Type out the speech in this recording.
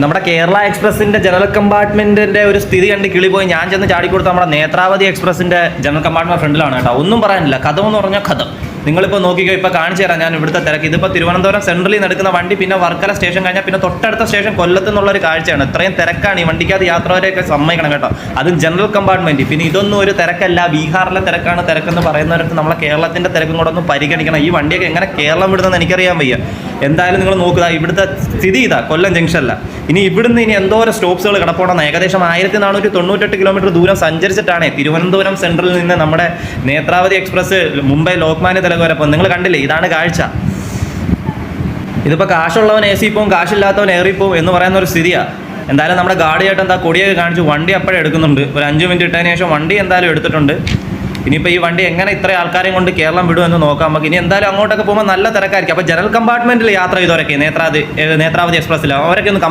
നമ്മുടെ കേരള എക്സ്പ്രസിന്റെ ജനറൽ കമ്പാർട്ട്മെന്റിന്റെ ഒരു സ്ഥിതി കണ്ട് കിളി പോയി ഞാൻ ചെന്ന് ചാടിക്കൊടുത്ത നമ്മുടെ നേത്രാവതി എക്സ്പ്രസിന്റെ ജനറൽ കമ്പാർട്ട്മെന്റ് ഫ്രണ്ടിലാണ് കേട്ടോ. ഒന്നും പറയാനില്ല, കഥ എന്ന് പറഞ്ഞാൽ കഥ. നിങ്ങളിപ്പോൾ നോക്കിക്കോ, ഇപ്പോൾ കാണിച്ചു തരാം ഞാൻ ഇവിടുത്തെ തിരക്ക്. ഇതിപ്പോൾ തിരുവനന്തപുരം സെൻട്രലിൽ നിന്ന് എടുക്കുന്ന വണ്ടി, പിന്നെ വർക്കല സ്റ്റേഷൻ കഴിഞ്ഞാൽ പിന്നെ തൊട്ടടുത്ത സ്റ്റേഷൻ കൊല്ലത്ത് നിന്നുള്ളൊരു കാഴ്ചയാണ്. ഇത്രയും തിരക്കാണ് ഈ വണ്ടിക്കകത്ത് യാത്രവരെയൊക്കെ സമ്മതിക്കണം കേട്ടോ. അതും ജനറൽ കമ്പാർട്ട്മെന്റ്. പിന്നെ ഇതൊന്നും ഒരു തിരക്കല്ല, ബീഹാറിലെ തിരക്കാണ് തിരക്കെന്ന് പറയുന്നവർക്ക് നമ്മളെ കേരളത്തിന്റെ തിരക്കും കൂടെ ഒന്ന് പരിഗണിക്കണം. ഈ വണ്ടിയൊക്കെ എങ്ങനെ കേരളം വിടുന്നതെന്ന് എനിക്കറിയാൻ വയ്യ. എന്തായാലും നിങ്ങൾ നോക്കുക, ഇവിടുത്തെ സ്ഥിതി ഇതാ, കൊല്ലം ജംഗ്ഷനല്ല. ഇനി ഇവിടുന്ന് ഇനി എന്തോരം സ്റ്റോപ്സുകൾ കിടപ്പുണ്ടെന്ന്. ഏകദേശം 1498 കിലോമീറ്റർ ദൂരം സഞ്ചരിച്ചിട്ടാണ് തിരുവനന്തപുരം സെൻട്രലിൽ നിന്ന് നമ്മുടെ നേത്രാവതി എക്സ്പ്രസ് മുംബൈ ലോക്മാന്യ തിലക് വരെ പോകും. നിങ്ങൾ കണ്ടില്ലേ, ഇതാണ് കാഴ്ച. ഇതിപ്പോൾ കാശുള്ളവൻ AC പോവും, കാശില്ലാത്തവൻ ഏറിപ്പോവും എന്ന് പറയുന്ന ഒരു സ്ഥിതിയാണ്. എന്തായാലും നമ്മുടെ ഗാർഡ് ചേട്ടൻ എന്താ കൊടിയൊക്കെ കാണിച്ചു വണ്ടി അപ്പോഴേ എടുക്കുന്നുണ്ട്. ഒരു 5 മിനിറ്റ് ഇട്ടതിന് ശേഷം വണ്ടി എന്തായാലും എടുത്തിട്ടുണ്ട്. ഇനിയിപ്പോൾ ഈ വണ്ടി എങ്ങനെ ഇത്ര ആൾക്കാരെയും കൊണ്ട് കേരളം വിടുമെന്ന് നോക്കാം നമുക്ക്. ഇനി എന്തായാലും അങ്ങോട്ടൊക്കെ പോകുമ്പോൾ നല്ല തിരക്കായിരിക്കും. അപ്പോൾ ജനറൽ കമ്പാർട്ട്മെന്റിൽ യാത്ര ചെയ്തവരൊക്കെ നേത്രാവതി എക്സ്പ്രസ്സിൽ അവരൊക്കെ ഒന്ന്